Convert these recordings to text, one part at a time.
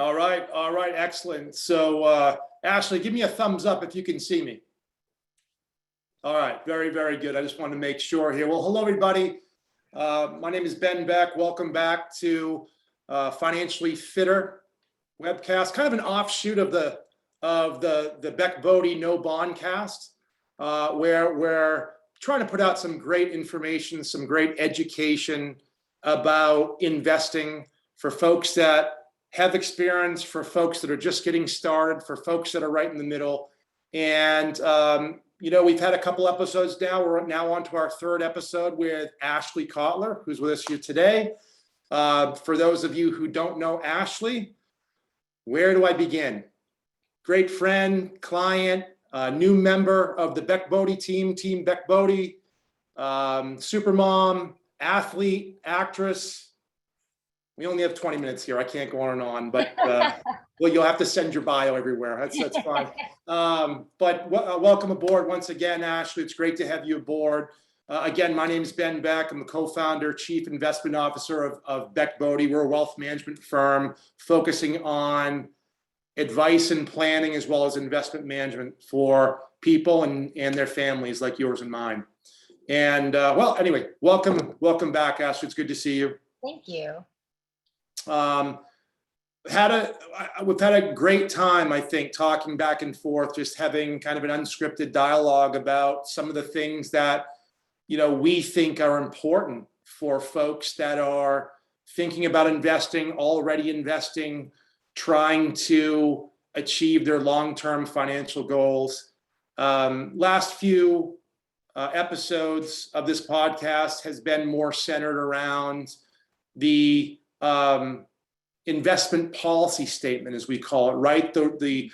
All right, excellent. So Ashley, give me a thumbs up if you can see me. All right, very, very good. I just wanted to make sure here. Well, hello, everybody. My name is Ben Beck. Welcome back to Financially Fitter webcast, kind of an offshoot of the Beck Bodie No Bond cast, where we're trying to put out some great information, some great education about investing for folks that have experience, for folks that are just getting started, for folks that are right in the middle. And, we've had a couple episodes now. We're now on to our third episode with Ashley Kotler, who's with us here today. For those of you who don't know Ashley, where do I begin? Great friend, client, new member of the Beck Bodie team, Team Beck Bodie, super mom, athlete, actress. We only have 20 minutes here. I can't go on and on, but well, you'll have to send your bio everywhere. That's fine. But welcome aboard once again, Ashley. It's great to have you aboard. Again, my name is Ben Beck. I'm the co-founder, chief investment officer of Beck Bodie. We're a wealth management firm focusing on advice and planning as well as investment management for people and their families like yours and mine. And well, anyway, welcome back, Ashley. It's good to see you. Thank you. We've had a great time, I think, talking back and forth, just having kind of an unscripted dialogue about some of the things that, we think are important for folks that are thinking about investing, already investing, trying to achieve their long-term financial goals. Last few episodes of this podcast has been more centered around the investment policy statement, as we call it, right? The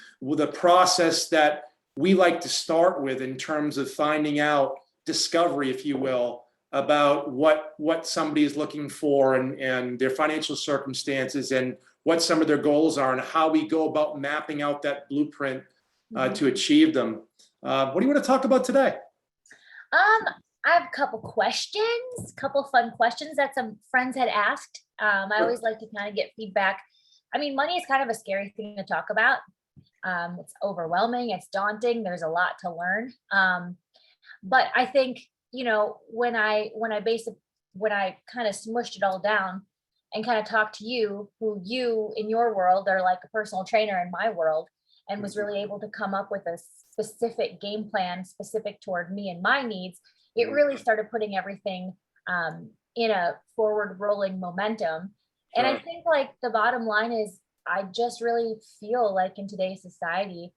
process that we like to start with in terms of finding out discovery, if you will, about what somebody is looking for and their financial circumstances and what some of their goals are and how we go about mapping out that blueprint to achieve them. What do you want to talk about today? I have a couple fun questions that some friends had asked. I always like to kind of get feedback. I mean, money is kind of a scary thing to talk about. It's overwhelming. It's daunting. There's a lot to learn. But I think, when I kind of smushed it all down and kind of talked to you, who you in your world are like a personal trainer in my world, and was really able to come up with a specific game plan specific toward me and my needs, it really started putting everything in a forward rolling momentum. And I think like the bottom line is, I just really feel like in today's society,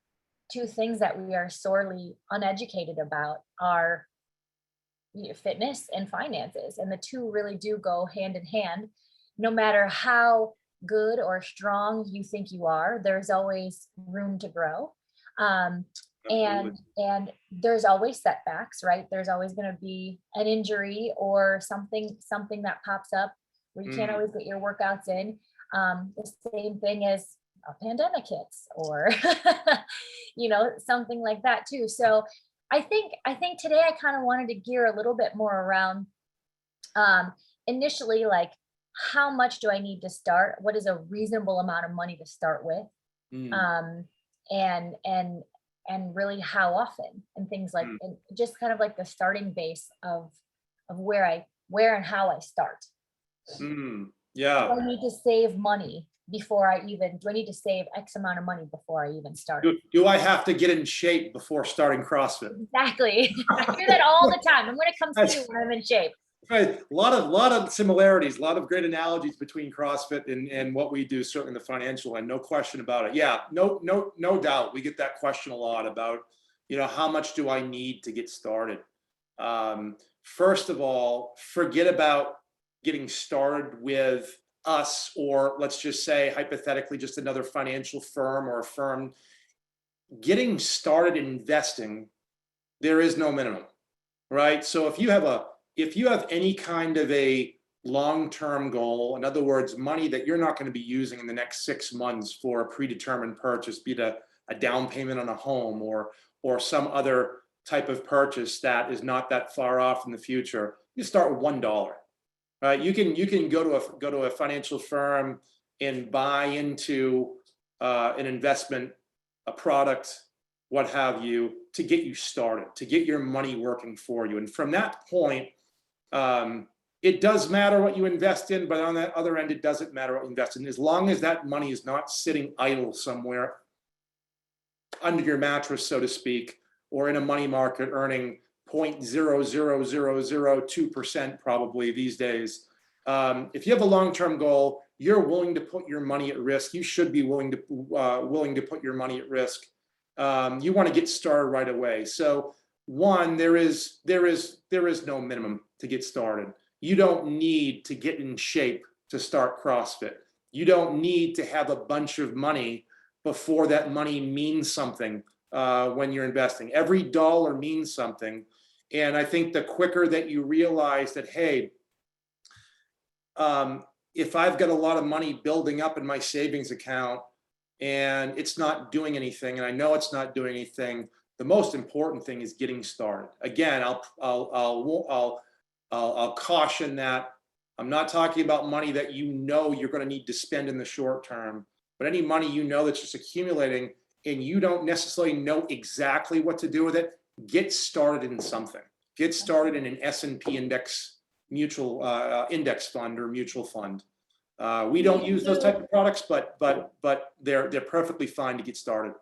two things that we are sorely uneducated about are fitness and finances. And the two really do go hand in hand. No matter how good or strong you think you are, there's always room to grow. And there's always setbacks, right? There's always going to be an injury or something that pops up where you can't always get your workouts in. The same thing as a pandemic hits or, something like that too. So I think today I kind of wanted to gear a little bit more around, initially, like, how much do I need to start? What is a reasonable amount of money to start with? And really how often, and things like, and just kind of like the starting base of where and how I start. Yeah. Do I need to save money do I need to save X amount of money before I even start? Do I have to get in shape before starting CrossFit? Exactly. I hear that all the time. I'm going to come see you when I'm in shape. Right. A lot of similarities, a lot of great analogies between CrossFit and what we do, certainly the financial end, no question about it. Yeah, no doubt. We get that question a lot about, how much do I need to get started? First of all, forget about getting started with us, or let's just say hypothetically, just another financial firm or a firm. Getting started investing, there is no minimum, right? So if you have any kind of a long-term goal, in other words, money that you're not going to be using in the next 6 months for a predetermined purchase, be it a down payment on a home or some other type of purchase that is not that far off in the future, you start with $1. Right? You can go to a financial firm and buy into an investment, a product, what have you, to get you started, to get your money working for you. And from that point, it does matter what you invest in, but on that other end, it doesn't matter what you invest in. As long as that money is not sitting idle somewhere under your mattress, so to speak, or in a money market earning 0.00002% probably these days. If you have a long-term goal, you're willing to put your money at risk. You should be willing to put your money at risk. You want to get started right away. So one, there is no minimum to get started. You don't need to get in shape to start CrossFit. You don't need to have a bunch of money before that money means something when you're investing. Every dollar means something. And I think the quicker that you realize that, hey, if I've got a lot of money building up in my savings account and it's not doing anything, and I know it's not doing anything, the most important thing is getting started. Again, I'll caution that I'm not talking about money that you know you're going to need to spend in the short term, but any money you know that's just accumulating and you don't necessarily know exactly what to do with it, get started in something. Get started in an S&P index mutual index fund or mutual fund. We don't use those type of products, but they're perfectly fine to get started.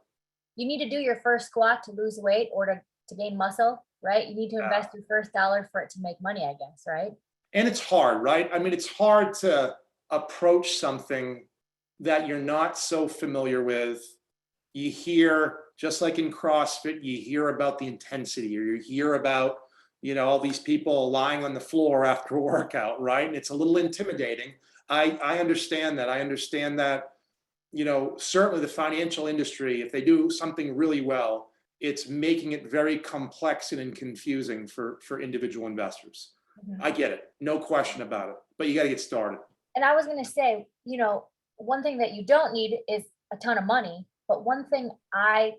You need to do your first squat to lose weight or to gain muscle, right? You need to invest your first dollar for it to make money, I guess, right? And it's hard, right? I mean, it's hard to approach something that you're not so familiar with. You hear, just like in CrossFit, you hear about the intensity, or you hear about, all these people lying on the floor after a workout, right? And it's a little intimidating. I understand that. I understand that, certainly the financial industry, if they do something really well, it's making it very complex and confusing for individual investors. Mm-hmm. I get it. No question about it. But you got to get started. And I was going to say, one thing that you don't need is a ton of money. But one thing I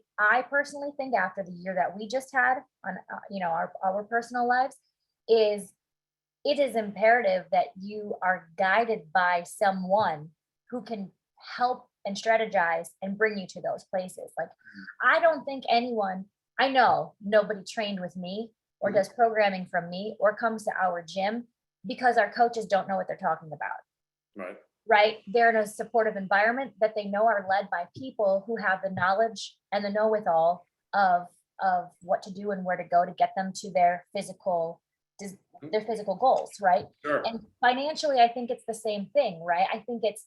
personally think after the year that we just had on, our personal lives is it is imperative that you are guided by someone who can help and strategize and bring you to those places. Like, I don't think I know nobody trained with me or does programming from me or comes to our gym because our coaches don't know what they're talking about. Right. They're in a supportive environment that they know are led by people who have the knowledge and the know-with-all of what to do and where to go to get them to their physical goals. Right. Sure. And financially, I think it's the same thing, right? I think it's,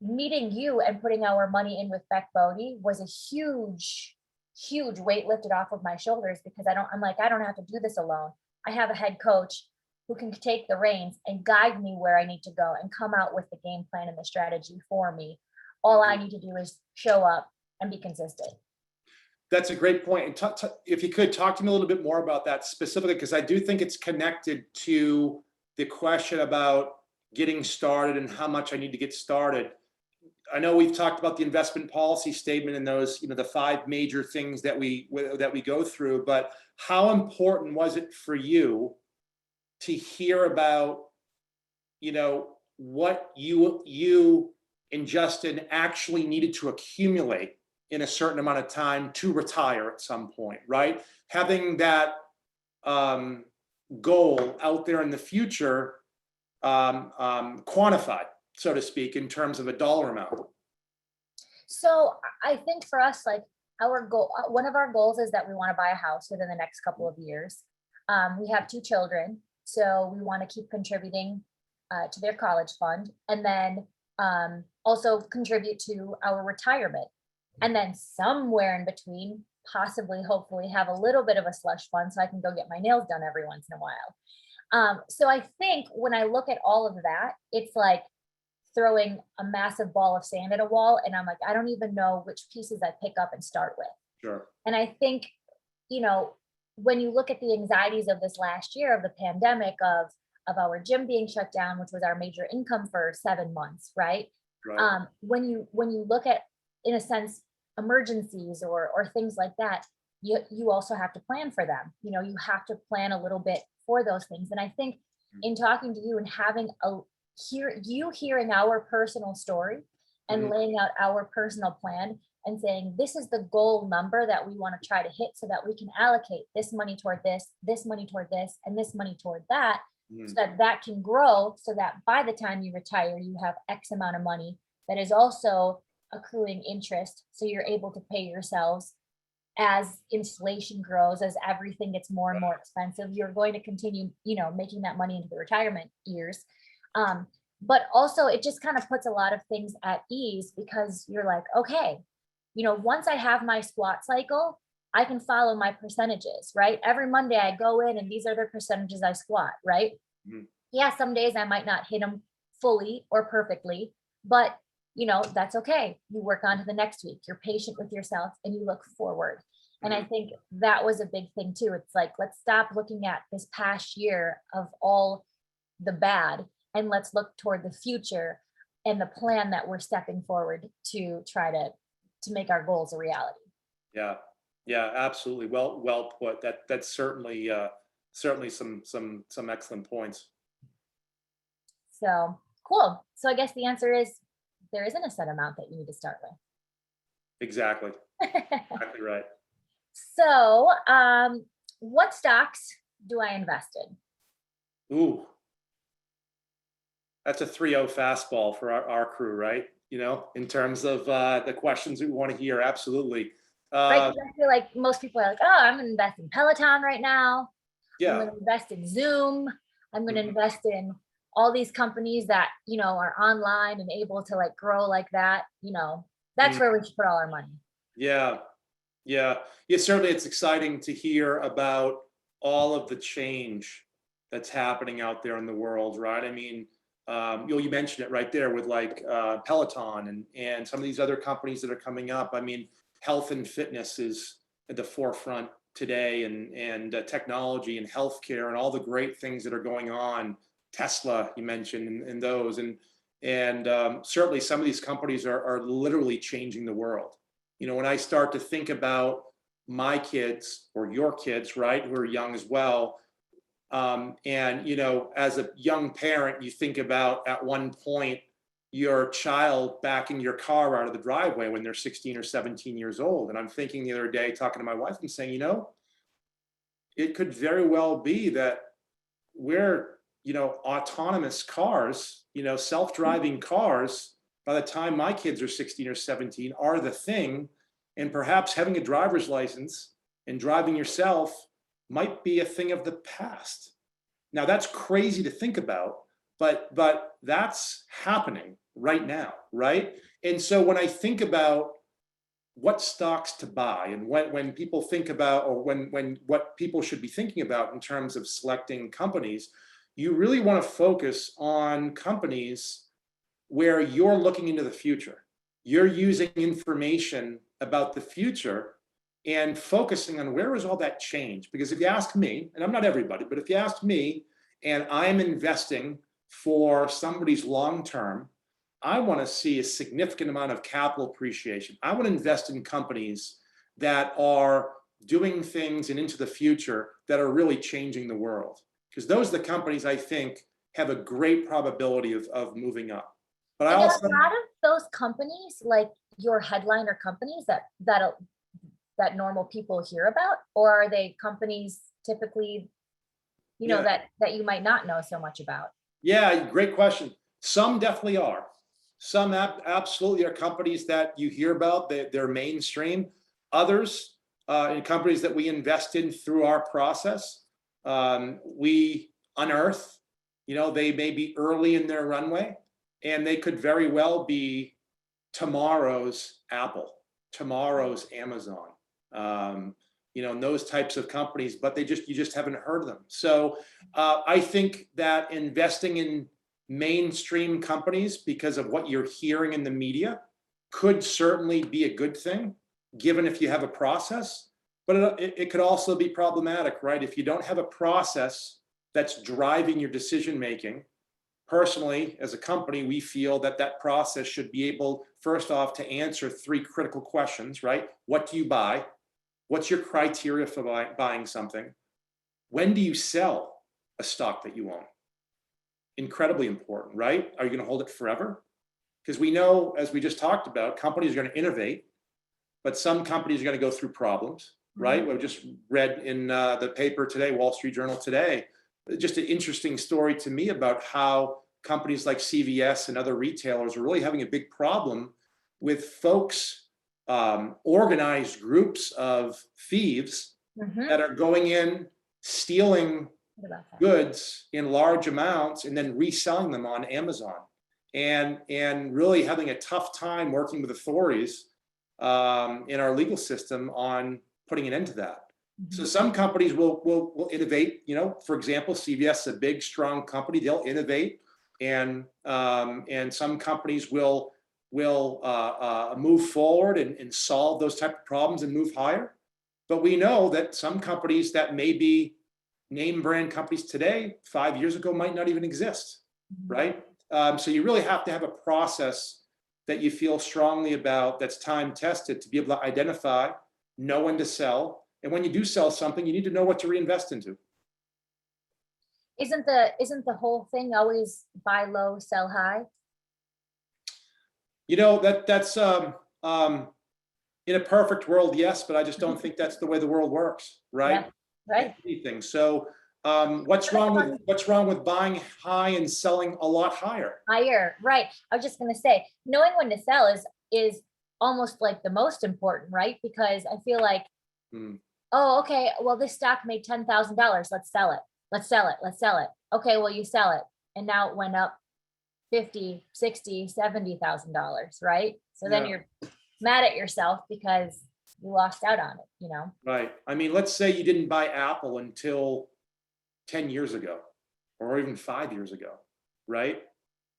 meeting you and putting our money in with Beck Bodie was a huge weight lifted off of my shoulders because I don't have to do this alone. I have a head coach who can take the reins and guide me where I need to go and come out with the game plan and the strategy for me. All I need to do is show up and be consistent. That's a great point. And if you could talk to me a little bit more about that specifically, because I do think it's connected to the question about getting started and how much I need to get started. I know we've talked about the investment policy statement and those, the 5 major things that we go through, but how important was it for you to hear about, what you and Justin actually needed to accumulate in a certain amount of time to retire at some point, right? Having that goal out there in the future quantified, so to speak, in terms of a dollar amount. So I think for us, like, our goal, one of our goals is that we want to buy a house within the next couple of years. We have 2 children, so we want to keep contributing to their college fund, and then also contribute to our retirement. And then somewhere in between, possibly, hopefully, have a little bit of a slush fund so I can go get my nails done every once in a while. So I think when I look at all of that, it's like throwing a massive ball of sand at a wall. And I'm like, I don't even know which pieces I pick up and start with. Sure. And I think, when you look at the anxieties of this last year of the pandemic, of our gym being shut down, which was our major income for 7 months, right? When you look at, in a sense, emergencies or things like that, you also have to plan for them. You have to plan a little bit for those things. And I think in talking to you and having hearing our personal story and Mhm. laying out our personal plan and saying, this is the goal number that we want to try to hit so that we can allocate this money toward this money toward this, and this money toward that, so Mhm. that that can grow so that by the time you retire, you have X amount of money that is also accruing interest. So you're able to pay yourselves as inflation grows, as everything gets more and more expensive, you're going to continue, making that money into the retirement years. Um, but also it just kind of puts a lot of things at ease because you're like, okay, once I have my squat cycle, I can follow my percentages, right? Every Monday I go in and these are the percentages I squat, right? Mhm. Yeah, some days I might not hit them fully or perfectly, but that's okay. You work on to the next week. You're patient with yourself and you look forward. And I Mhm. think that was a big thing too. It's like, let's stop looking at this past year of all the bad and let's look toward the future and the plan that we're stepping forward to try to make our goals a reality. Yeah, yeah, absolutely. Well put. That's certainly certainly some excellent points. So cool. So I guess the answer is there isn't a set amount that you need to start Exactly. with. Exactly right. So, what stocks do I invest in? Ooh, that's a 3-0 fastball for our crew, right? In terms of the questions we want to hear. Absolutely. Right? Uh, 'Cause I feel like most people are like, oh, I'm going to invest in Peloton right now. I'm yeah. going to invest in Zoom. I'm going to Mhm. invest in all these companies that, are online and able to like grow like that. That's Mm, where we should put all our money. yeah. Yeah. Yeah. Certainly, it's exciting to hear about all of the change that's happening out there in the world, right? I mean, you mentioned it right there with like Peloton and some of these other companies that are coming up. I mean, health and fitness is at the forefront today, and technology and healthcare and all the great things that are going on. Tesla, you mentioned, and those, and certainly some of these companies are literally changing the world. When I start to think about my kids or your kids, right, who are young as well, and as a young parent, you think about at one point your child backing your car out of the driveway when they're 16 or 17 years old. And I'm thinking the other day, talking to my wife and saying, it could very well be that we're, autonomous cars, self-driving cars, by the time my kids are 16 or 17, are the thing. And perhaps having a driver's license and driving yourself might be a thing of the past. Now that's crazy to think about, but that's happening right now, right? And so when I think about what stocks to buy, and when people think about, or when what people should be thinking about in terms of selecting companies, you really want to focus on companies where you're looking into the future. You're using information about the future and focusing on where is all that change. Because if you ask me, and I'm not everybody, but if you ask me, and I'm investing for somebody's long term, I want to see a significant amount of capital appreciation. I want to invest in companies that are doing things and into the future that are really changing the world. Because those are the companies I think have a great probability of moving up. But I And are also, a lot of those companies like your headliner companies that normal people hear about, or are they companies typically, yeah, that you might not know so much about? yeah, great question. Some definitely are. Some absolutely are companies that you hear about, they're mainstream. Others, in companies that we invest in through our process, we unearth, they may be early in their runway, and they could very well be tomorrow's Apple, tomorrow's Amazon, and those types of companies, but you just haven't heard of them. So I think that investing in mainstream companies because of what you're hearing in the media could certainly be a good thing, given if you have a process, but it could also be problematic, right? If you don't have a process that's driving your decision making. Personally, as a company, we feel that that process should be able, first off, to answer 3 critical questions, right? What do you buy? What's your criteria for buying something? When do you sell a stock that you own? Incredibly important, right? Are you going to hold it forever? Because we know, as we just talked about, companies are going to innovate, but some companies are going to go through problems, right? We just read in the paper today, Wall Street Journal today, just an interesting story to me about how companies like CVS and other retailers are really having a big problem with folks, organized groups of thieves that are going in, stealing goods in large amounts and then reselling them on Amazon, and really having a tough time working with authorities in our legal system on putting an end to that. So some companies will innovate. You know, for example, CVS is a big, strong company. They'll innovate, and some companies will move forward and solve those type of problems and move higher. But we know that some companies that may be name brand companies today, 5 years ago, might not even exist, right? So you really have to have a process that you feel strongly about, that's time tested, to be able to identify, know when to sell, and when you do sell something, you need to know what to reinvest into. Isn't the whole thing always buy low, sell high? You know, that's in a perfect world, yes, but I just don't think that's the way the world works, right? Yeah, right. Anything. So what's wrong with buying high and selling a lot higher? Higher, right. I was just gonna say, knowing when to sell is almost like the most important, right? Because I feel like, oh, okay, well, this stock made $10,000. Let's sell it. Let's sell it. Let's sell it. Okay, well, you sell it. And now it went up 50, 60, $70,000, right? So then you're mad at yourself because you lost out on it, you know? Right. I mean, let's say you didn't buy Apple until 10 years ago, or even 5 years ago, right?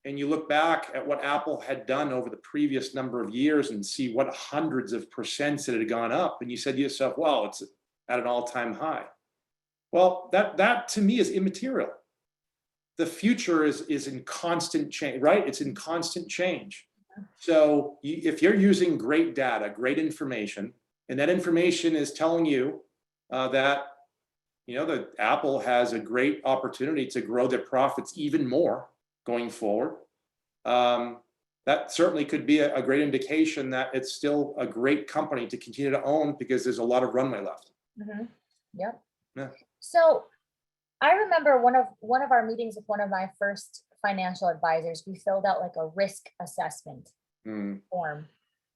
And you look back at what Apple had done over the previous number of years and see what hundreds of percents it had gone up. And you said to yourself, well, it's at an all-time high. Well, that to me is immaterial. The future is in constant change, right? It's in constant change. So if you're using great data, great information, and that information is telling you that, you know, that Apple has a great opportunity to grow their profits even more going forward, that certainly could be a great indication that it's still a great company to continue to own, because there's a lot of runway left. Yep. Yeah. So I remember one of our meetings with one of my first financial advisors, we filled out like a risk assessment form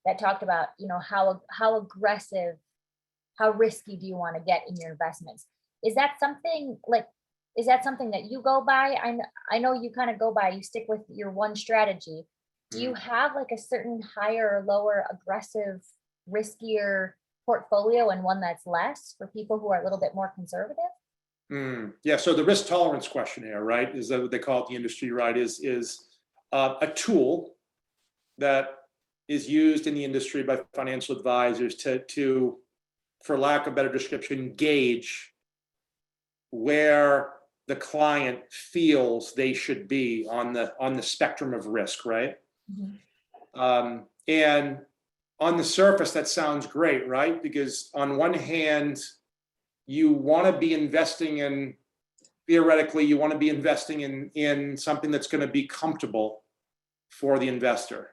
that talked about, you know, how aggressive, how risky do you want to get in your investments? Is that something that you go by? I know you kind of go by, you stick with your one strategy. Do you have like a certain higher or lower aggressive, riskier portfolio and one that's less for people who are a little bit more conservative? Yeah, so the risk tolerance questionnaire, right, is that what they call it in the industry, right, is a tool that is used in the industry by financial advisors to, for lack of a better description, gauge where the client feels they should be on the spectrum of risk, right? And on the surface, that sounds great, right? Because on one hand, you want to be investing in, theoretically, you want to be investing in something that's going to be comfortable for the investor.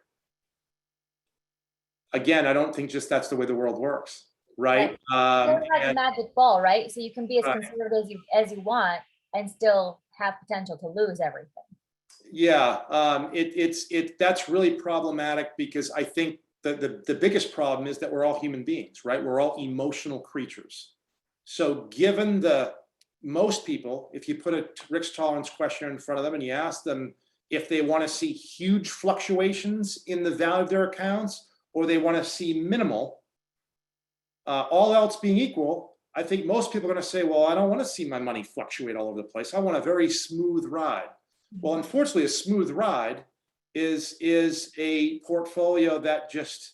Again, I don't think just that's the way the world works, right? You don't have a magic ball, right? So you can be as conservative as you want and still have potential to lose everything. Yeah, that's really problematic, because I think the biggest problem is that we're all human beings, right? We're all emotional creatures. So given most people, if you put a risk tolerance questionnaire in front of them and you ask them if they want to see huge fluctuations in the value of their accounts, or they want to see minimal, all else being equal, I think most people are going to say, well, I don't want to see my money fluctuate all over the place. I want a very smooth ride. Well, unfortunately, a smooth ride is a portfolio that just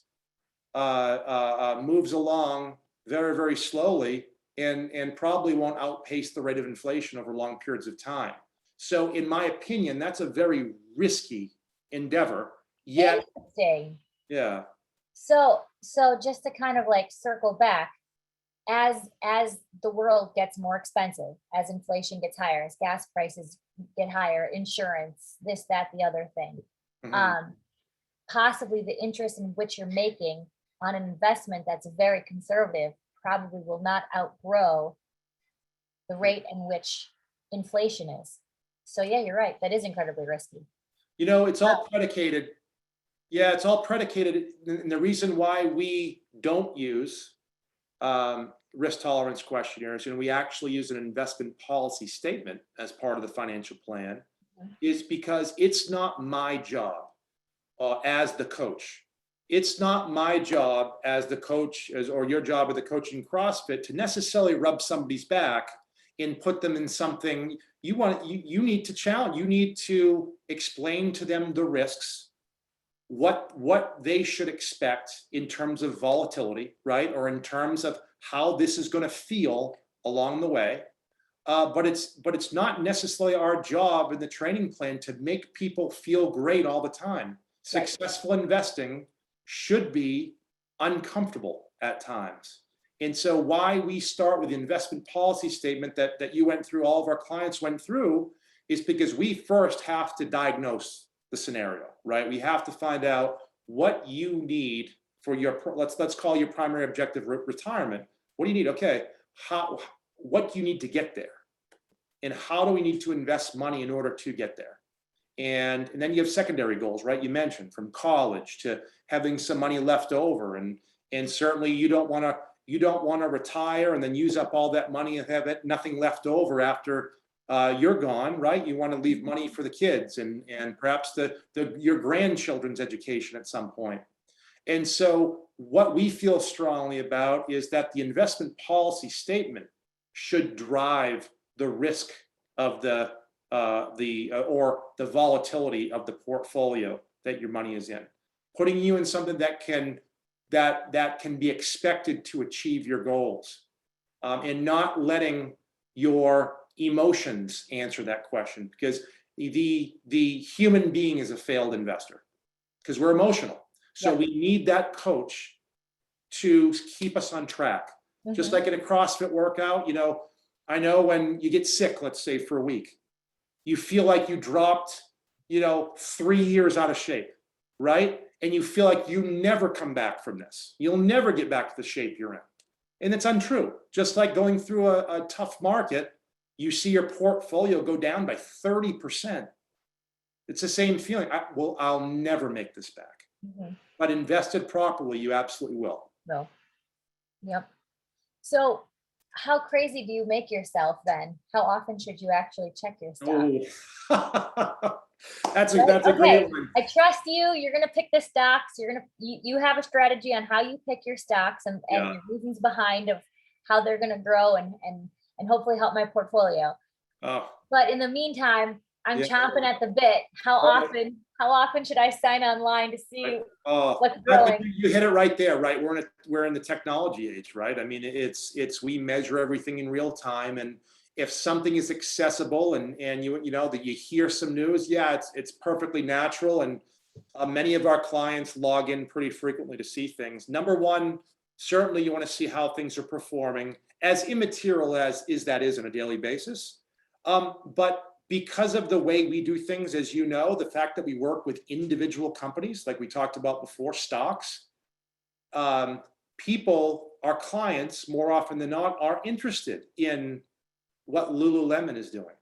moves along very, very slowly, and probably won't outpace the rate of inflation over long periods of time. So in my opinion, that's a very risky endeavor. Yet, interesting. Yeah. So just to kind of like circle back, as the world gets more expensive, as inflation gets higher, as gas prices get higher, insurance, this, that, the other thing, possibly the interest in which you're making on an investment that's very conservative probably will not outgrow the rate in which inflation is. So yeah, you're right. That is incredibly risky. You know, it's all predicated. Yeah, it's all predicated. And the reason why we don't use risk tolerance questionnaires, and we actually use an investment policy statement as part of the financial plan, is because it's not my job as the coach. It's not my job as the coach, or your job as the coach in CrossFit, to necessarily rub somebody's back and put them in something you need to challenge. You need to explain to them the risks, what they should expect in terms of volatility, right? Or in terms of how this is going to feel along the way. But it's not necessarily our job in the training plan to make people feel great all the time. Successful investing should be uncomfortable at times. And so why we start with the investment policy statement that you went through, all of our clients went through, is because we first have to diagnose the scenario, right? We have to find out what you need for your, let's call your primary objective retirement. What do you need? Okay, what do you need to get there? And how do we need to invest money in order to get there? And then you have secondary goals, right? You mentioned from college to having some money left over. And certainly you don't want to retire and then use up all that money and have nothing left over after you're gone, right? You want to leave money for the kids and perhaps your grandchildren's education at some point. And so what we feel strongly about is that the investment policy statement should drive the risk of the volatility of the portfolio that your money is in, putting you in something that can be expected to achieve your goals, and not letting your emotions answer that question, because the human being is a failed investor because we're emotional. So we need that coach to keep us on track. Just like in a CrossFit workout, you know, I know when you get sick, let's say for a week, you feel like you dropped, 3 years out of shape, right? And you feel like you never come back from this. You'll never get back to the shape you're in. And it's untrue. Just like going through a tough market, you see your portfolio go down by 30%. It's the same feeling. I'll never make this back. But invested properly, you absolutely will. No. Yep. So how crazy do you make yourself then? How often should you actually check your stock? Oh. That's a great one. I trust you. You're going to pick the stocks. You have a strategy on how you pick your stocks and your reasons behind of how they're going to grow and hopefully help my portfolio. Oh. But in the meantime, I'm chomping at the bit. How often should I sign online to see what's growing? You hit it right there, right? We're in the technology age, right? I mean, we measure everything in real time, and if something is accessible and that you hear some news, it's perfectly natural. And many of our clients log in pretty frequently to see things. Number one, certainly you want to see how things are performing, as immaterial as that is on a daily basis. But because of the way we do things, as you know, the fact that we work with individual companies, like we talked about before, stocks, people, our clients, more often than not, are interested in what Lululemon is doing,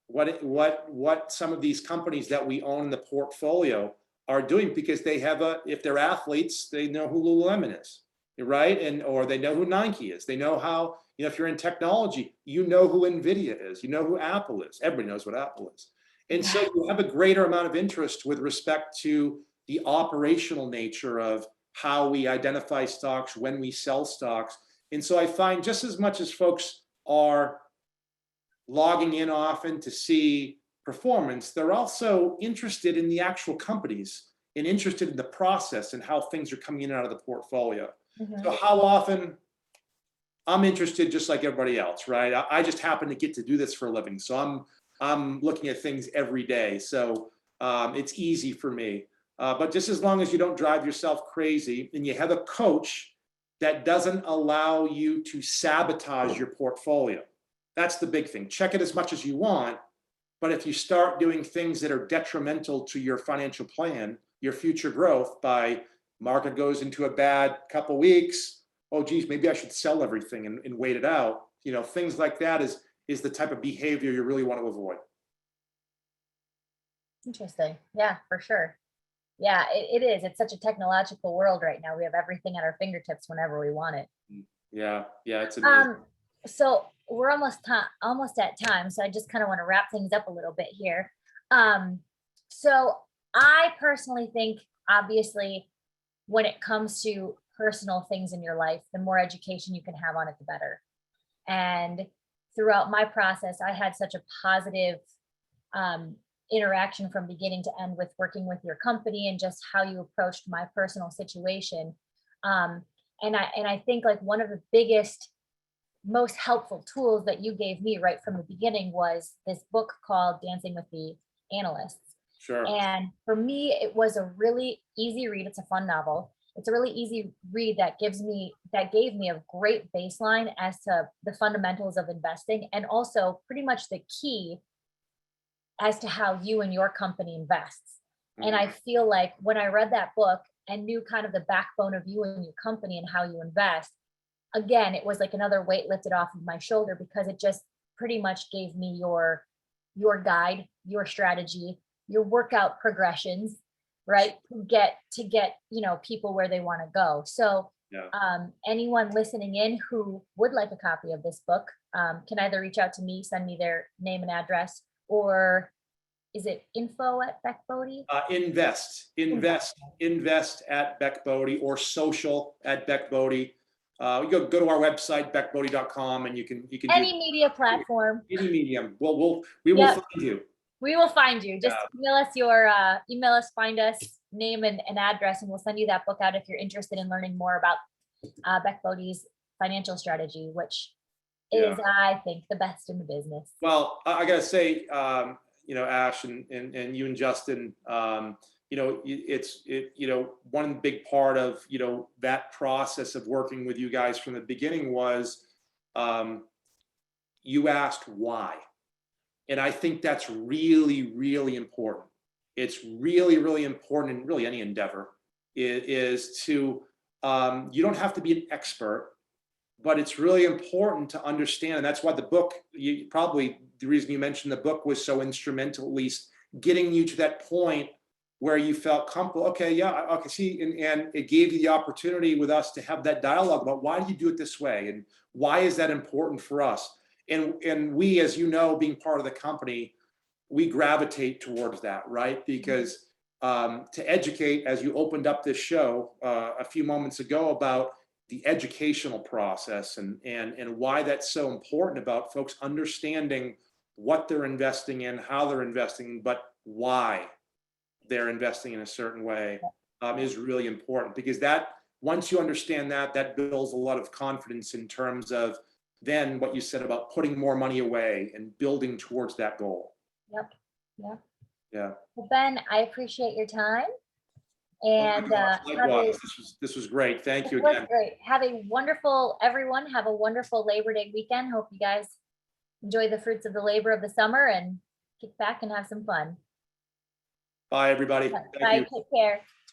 what some of these companies that we own in the portfolio are doing, because if they're athletes, they know who Lululemon is, right? Or they know who Nike is. They know how, if you're in technology, you know who NVIDIA is, you know who Apple is. Everybody knows what Apple is. And so you have a greater amount of interest with respect to the operational nature of how we identify stocks, when we sell stocks. And so I find just as much as folks are logging in often to see performance, they're also interested in the actual companies and interested in the process and how things are coming in and out of the portfolio. So how often? I'm interested just like everybody else, right? I just happen to get to do this for a living. So I'm looking at things every day. So it's easy for me. But just as long as you don't drive yourself crazy and you have a coach that doesn't allow you to sabotage your portfolio. That's the big thing. Check it as much as you want. But if you start doing things that are detrimental to your financial plan, your future growth by market goes into a bad couple weeks. Oh, geez, maybe I should sell everything and wait it out. You know, things like that is the type of behavior you really want to avoid. Interesting. Yeah, for sure. Yeah, it is. It's such a technological world right now. We have everything at our fingertips whenever we want it. Yeah, yeah, it's amazing. So we're almost at time. So I just kind of want to wrap things up a little bit here. So I personally think, obviously, when it comes to personal things in your life, the more education you can have on it, the better. And throughout my process, I had such a positive interaction from beginning to end with working with your company and just how you approached my personal situation. And I think like one of the biggest, most helpful tools that you gave me right from the beginning was this book called Dancing with the Analysts. Sure. And for me, it was a really easy read. It's a fun novel. It's a really easy read that gave me a great baseline as to the fundamentals of investing, and also pretty much the key as to how you and your company invests. And I feel like when I read that book and knew kind of the backbone of you and your company and how you invest, again, it was like another weight lifted off of my shoulder, because it just pretty much gave me your guide, your strategy, your workout progressions, right? To get, people where they want to go. So anyone listening in who would like a copy of this book can either reach out to me, send me their name and address, or is it info at Beck Bodie? Invest at Beck Bodie, or social at Beck Bodie. You go to our website, beckbodie.com, and you can any media platform, any medium. We will find you. We will find you. Just email us, find us, name and address, and we'll send you that book out if you're interested in learning more about Beck Bodie's financial strategy, which is, I think, the best in the business. Well, I gotta say, Ash and you and Justin, one big part of, that process of working with you guys from the beginning was, you asked why. And I think that's really, really important. It's really, really important in really any endeavor is to, you don't have to be an expert, but it's really important to understand. And that's why the book, the reason you mentioned the book was so instrumental, at least getting you to that point where you felt comfortable. Okay, yeah, okay, see, and it gave you the opportunity with us to have that dialogue about why do you do it this way? And why is that important for us? And we, as you know, being part of the company, we gravitate towards that, right? Because to educate, as you opened up this show a few moments ago about the educational process and why that's so important about folks understanding what they're investing in, how they're investing, but why they're investing in a certain way is really important, because that once you understand that builds a lot of confidence in terms of then what you said about putting more money away and building towards that goal. Yep. Yeah. Well, Ben, I appreciate your time. And likewise, this was great. Thank you again. Great. Everyone have a wonderful Labor Day weekend. Hope you guys enjoy the fruits of the labor of the summer and kick back and have some fun. Bye, everybody. Bye. Take care.